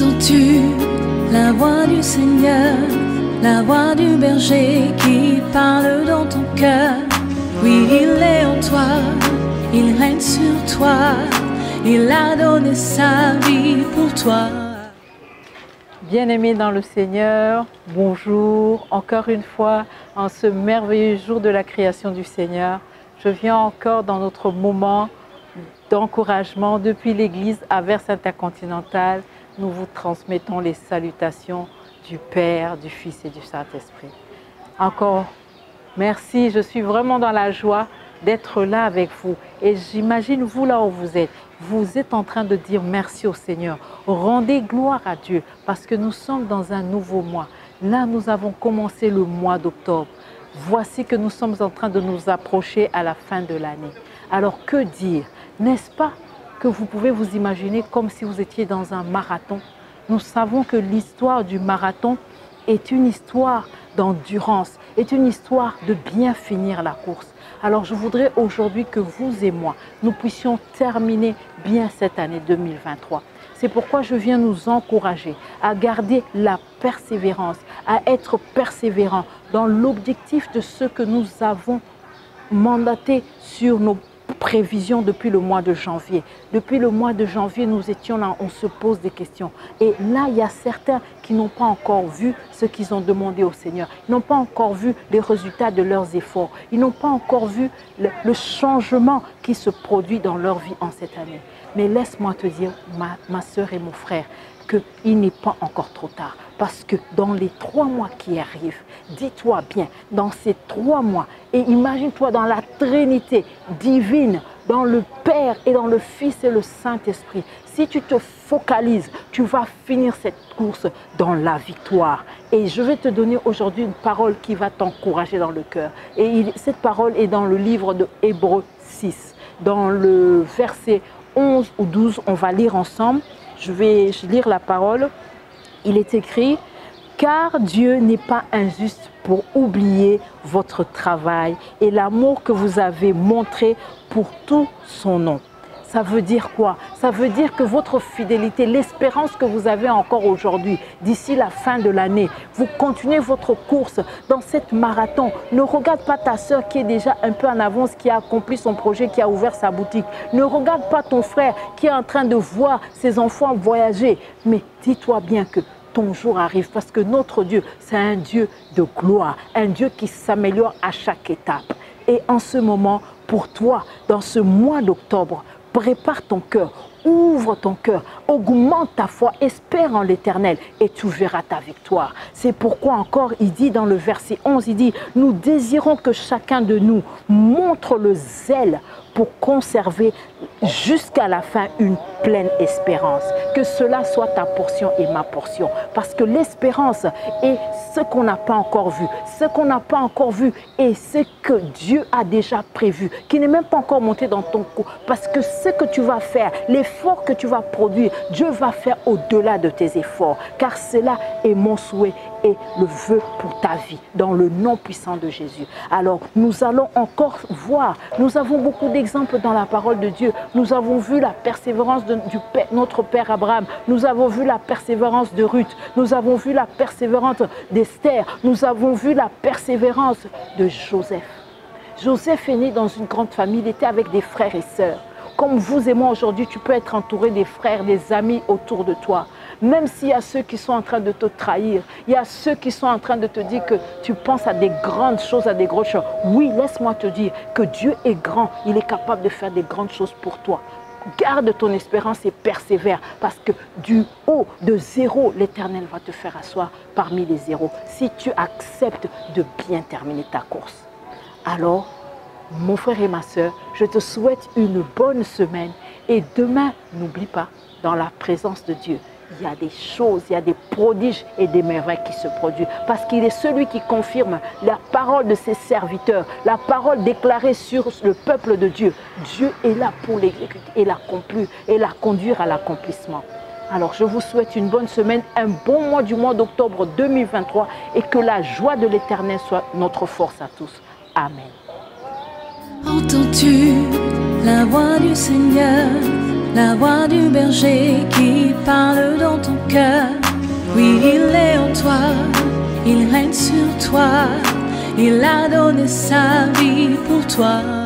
Entends-tu la voix du Seigneur, la voix du berger qui parle dans ton cœur? Oui, il est en toi, il règne sur toi, il a donné sa vie pour toi. Bien-aimés dans le Seigneur, bonjour, encore une fois, en ce merveilleux jour de la création du Seigneur. Je viens encore dans notre moment d'encouragement depuis l'Église Averse Intercontinentale. Nous vous transmettons les salutations du Père, du Fils et du Saint-Esprit. Encore merci, je suis vraiment dans la joie d'être là avec vous. Et j'imagine vous là où vous êtes en train de dire merci au Seigneur. Rendez gloire à Dieu parce que nous sommes dans un nouveau mois. Là, nous avons commencé le mois d'octobre. Voici que nous sommes en train de nous approcher à la fin de l'année. Alors que dire? N'est-ce pas que vous pouvez vous imaginer comme si vous étiez dans un marathon? Nous savons que l'histoire du marathon est une histoire d'endurance, est une histoire de bien finir la course. Alors je voudrais aujourd'hui que vous et moi, nous puissions terminer bien cette année 2023. C'est pourquoi je viens nous encourager à garder la persévérance, à être persévérants dans l'objectif de ce que nous avons mandaté sur nos prévisions depuis le mois de janvier. Depuis le mois de janvier, nous étions là, on se pose des questions. Et là, il y a certains qui n'ont pas encore vu ce qu'ils ont demandé au Seigneur. Ils n'ont pas encore vu les résultats de leurs efforts. Ils n'ont pas encore vu le changement qui se produit dans leur vie en cette année. Mais laisse-moi te dire, ma soeur et mon frère, qu'il n'est pas encore trop tard. Parce que dans les 3 mois qui arrivent, dis-toi bien, dans ces 3 mois, et imagine-toi dans la Trinité divine, dans le Père et dans le Fils et le Saint-Esprit. Si tu te focalises, tu vas finir cette course dans la victoire. Et je vais te donner aujourd'hui une parole qui va t'encourager dans le cœur. Et cette parole est dans le livre de Hébreux 6. Dans le verset 11 ou 12, on va lire ensemble. Je vais lire la parole. Il est écrit « Car Dieu n'est pas injuste pour oublier votre travail et l'amour que vous avez montré pour tout son nom. » Ça veut dire quoi? Ça veut dire que votre fidélité, l'espérance que vous avez encore aujourd'hui, d'ici la fin de l'année, vous continuez votre course dans cette marathon. Ne regarde pas ta sœur qui est déjà un peu en avance, qui a accompli son projet, qui a ouvert sa boutique. Ne regarde pas ton frère qui est en train de voir ses enfants voyager. Mais dis-toi bien que ton jour arrive parce que notre Dieu, c'est un Dieu de gloire, un Dieu qui s'améliore à chaque étape. Et en ce moment, pour toi, dans ce mois d'octobre, prépare ton cœur, ouvre ton cœur, augmente ta foi, espère en l'Éternel et tu verras ta victoire. C'est pourquoi encore il dit dans le verset 11, il dit « Nous désirons que chacun de nous montre le zèle pour conserver jusqu'à la fin une pleine espérance. Que cela soit ta portion et ma portion. Parce que l'espérance est ce qu'on n'a pas encore vu. Ce qu'on n'a pas encore vu et ce que Dieu a déjà prévu, qui n'est même pas encore monté dans ton cou. Parce que ce que tu vas faire, l'effort que tu vas produire, Dieu va faire au-delà de tes efforts. Car cela est mon souhait et le vœu pour ta vie, dans le nom puissant de Jésus. Alors, nous allons encore voir, nous avons beaucoup d'exemples dans la parole de Dieu. Nous avons vu la persévérance de notre Père Abraham, nous avons vu la persévérance de Ruth, nous avons vu la persévérance d'Esther, nous avons vu la persévérance de Joseph. Joseph est né dans une grande famille, il était avec des frères et sœurs. Comme vous et moi aujourd'hui, tu peux être entouré des frères, des amis autour de toi. Même s'il y a ceux qui sont en train de te trahir, il y a ceux qui sont en train de te dire que tu penses à des grandes choses, à des grosses choses. Oui, laisse-moi te dire que Dieu est grand, il est capable de faire des grandes choses pour toi. Garde ton espérance et persévère parce que du haut de zéro, l'Éternel va te faire asseoir parmi les zéros si tu acceptes de bien terminer ta course. Alors, mon frère et ma soeur, je te souhaite une bonne semaine et demain, n'oublie pas, dans la présence de Dieu, il y a des choses, il y a des prodiges et des merveilles qui se produisent. Parce qu'il est celui qui confirme la parole de ses serviteurs, la parole déclarée sur le peuple de Dieu. Dieu est là pour l'exécuter et l'accomplir et la conduire à l'accomplissement. Alors je vous souhaite une bonne semaine, un bon mois du mois d'octobre 2023 et que la joie de l'Éternel soit notre force à tous. Amen. Entends-tu la voix du Seigneur, la voix du berger qui parle dans ton cœur. Oui, il est en toi, il règne sur toi, il a donné sa vie pour toi.